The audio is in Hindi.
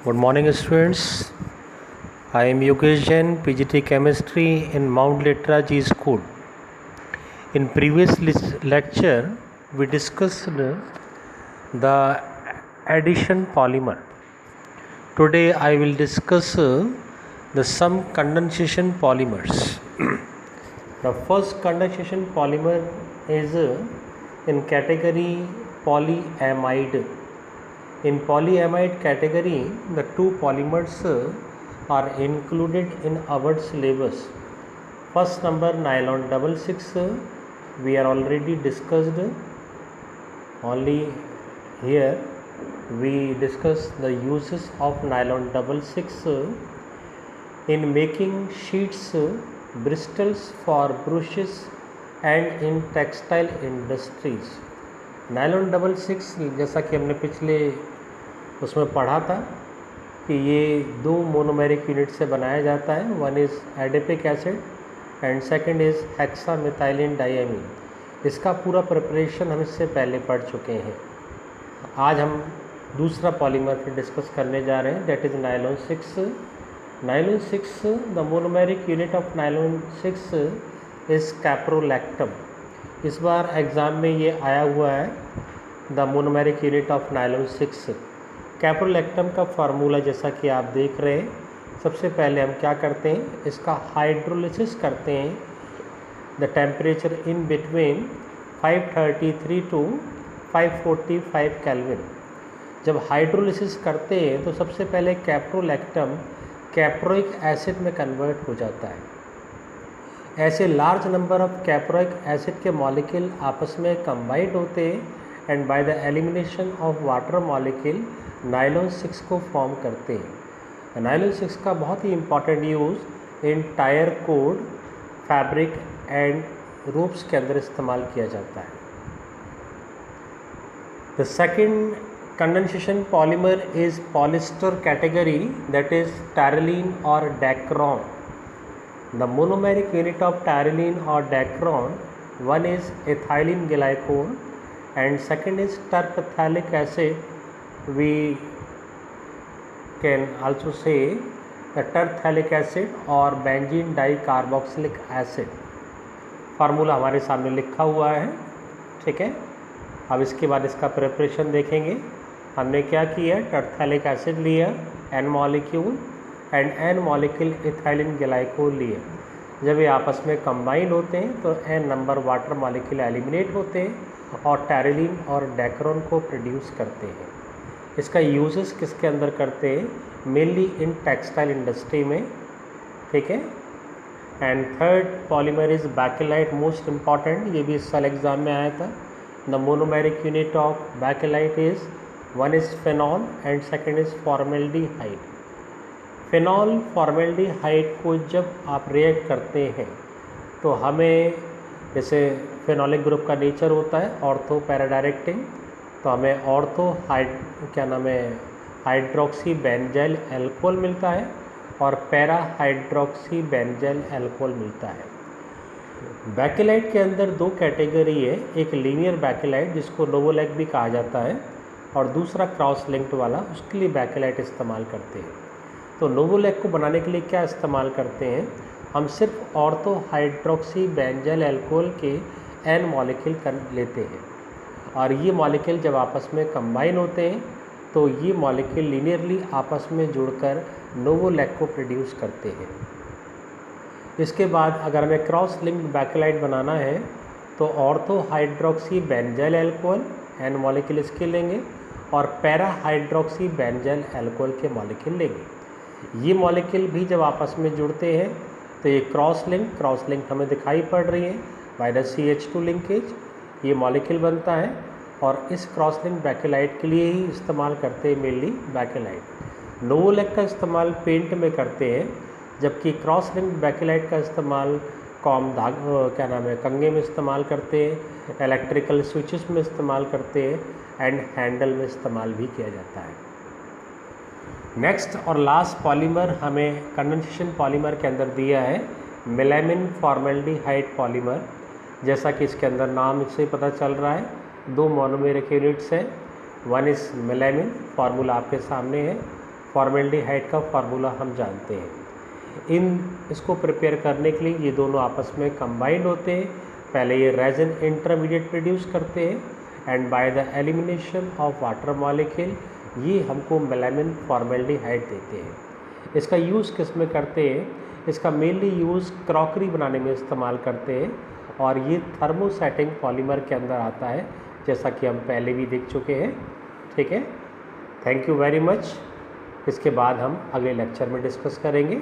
Good morning, students. I am Yogesh Jain, PGT Chemistry in Mount Litra G School. In previous lecture, we discussed the addition polymer. Today, I will discuss some condensation polymers. The first condensation polymer is in category polyamide. In polyamide category, the two polymers are included in our syllabus. First number nylon 66, we are already discussed. Only here we discuss the uses of nylon 66 in making sheets, bristles for brushes and in textile industries. Nylon 66 जैसा कि हमने पिछले उसमें पढ़ा था कि ये दो मोनोमेरिक यूनिट से बनाया जाता है. One is adipic acid and second is hexamethylene diamine. इसका पूरा प्रिपरेशन हम इससे पहले पढ़ चुके हैं. आज हम दूसरा पॉलीमर फिर डिस्कस करने जा रहे हैं, that is nylon 6. Nylon 6, the monomeric unit of nylon 6 is caprolactam. इस बार एग्ज़ाम में ये आया हुआ है, the monomeric unit of nylon 6. Caprolactam का फार्मूला जैसा कि आप देख रहे हैं. सबसे पहले हम क्या करते हैं, इसका हाइड्रोलिसिस करते हैं. The temperature in between 533 to 545 kelvin. जब हाइड्रोलिसिस करते हैं तो सबसे पहले कैप्रोलैक्टम कैप्रोइक एसिड में कन्वर्ट हो जाता है. ऐसे large number of caproic acid के मॉलिक्यूल आपस में कंबाइंड होते हैं and by the elimination of water molecule nylon 6 को फॉर्म करते हैं. नायलॉन 6 का बहुत ही important use in tyre cord, fabric and ropes के अंदर इस्तेमाल किया जाता है. The second condensation polymer is polyester category, that is Terylene और Dacron. The monomeric unit of tyrrolene or dacron, one is ethylene glycol and second is terpethalic acid. We can also say the terpethalic acid or benzene dicarboxylic acid. Formula हमारे सामने लिखा हुआ है, ठीक है. अब इसके बाद इसका प्रिपरेशन देखेंगे. हमने क्या किया, टर्पथैलिक एसिड लिया N molecule and N molecule ethylene glycol लिए. जब ये आपस में कंबाइन होते हैं तो N number water molecule eliminate होते हैं और टैरलीन और डैक्रोन को प्रोड्यूस करते हैं. इसका यूजेस किसके अंदर करते हैं, मेनली इन टेक्सटाइल इंडस्ट्री में, ठीक है. And third polymer is Bakelite, most important. ये भी इस साल एग्जाम में आया था. The monomeric unit of Bakelite is, one is phenol and second is formaldehyde. Phenol formaldehyde को जब आप रिएक्ट करते हैं तो हमें, जैसे फिनॉलिक ग्रुप का नेचर होता है ऑर्थो पैराडायरेक्टिंग, तो हमें ऑर्थो हाइड्रोक्सी बेंजाइल एल्कोहल मिलता है और पैरा हाइड्रोक्सी बेंजाइल एल्कोहल मिलता है. बैकेलाइट के अंदर दो कैटेगरी है, एक लीनियर बैकेलाइट जिसको नोवोलैक भी कहा जाता है और दूसरा क्रॉस लिंक्ड वाला, उसके लिए बैकेलाइट इस्तेमाल करते हैं. तो नोवोलैक को बनाने के लिए क्या इस्तेमाल करते हैं, हम सिर्फ ऑर्थो हाइड्रोक्सी बेंजाइल एल्कोहल के N मॉलिक्यूल कर लेते हैं और ये मॉलिक्यूल जब आपस में कंबाइन होते हैं तो ये मॉलिक्यूल लीनियरली आपस में जुड़कर नोवोलैक को प्रोड्यूस करते हैं. इसके बाद अगर हमें क्रॉस लिंक्ड बैकेलाइट बनाना है तो ortho hydroxy benzyl alcohol N molecule इसके लेंगे और पैरा हाइड्रोक्सी बेंजाइल एल्कोहल के मॉलिक्यूल लेंगे. ये मॉलिक्यूल भी जब आपस में जुड़ते हैं तो ये क्रॉस लिंक हमें दिखाई पड़ रही है बाय द CH2 लिंकेज. ये मॉलिक्यूल बनता है और इस क्रॉस लिंक बैकेलाइट के लिए ही इस्तेमाल करते हैं मेनली बैकेलाइट. नोवोलैक का इस्तेमाल पेंट में करते हैं, जबकि क्रॉस लिंक बैकेलाइट का इस्तेमाल कंगे में इस्तेमाल करते हैं, इलेक्ट्रिकल स्विचेस में इस्तेमाल करते हैं एंड हैंडल में इस्तेमाल भी किया जाता है. नेक्स्ट और लास्ट पॉलीमर हमें कंडेंसेशन पॉलीमर के अंदर दिया है मेलामिन फॉर्मेल्डिहाइड पॉलीमर. जैसा कि इसके अंदर नाम से पता चल रहा है, दो मोनोमेरिक यूनिट्स हैं. वन इज़ मेलामिन, फार्मूला आपके सामने है. फॉर्मेल्डिहाइड का फार्मूला हम जानते हैं। इसको प्रिपेयर करने के लिए ये दोनों आपस में कंबाइंड होते हैं। पहले ये रेजिन इंटरमीडिएट प्रोड्यूस करते हैं and by the elimination of water molecule ये हमको मेलामिन फॉर्मेल्डिहाइड देते हैं। इसका यूज़ किस में करते हैं? इसका मेनली यूज़ क्रॉकरी बनाने में इस्तेमाल करते हैं और ये थर्मोसेटिंग पॉलीमर के अंदर आता है, जैसा कि हम पहले भी देख चुके हैं। ठीक है, थैंक यू वेरी मच। इसके बाद हम अगले लेक्चर में डिस्कस करेंगे।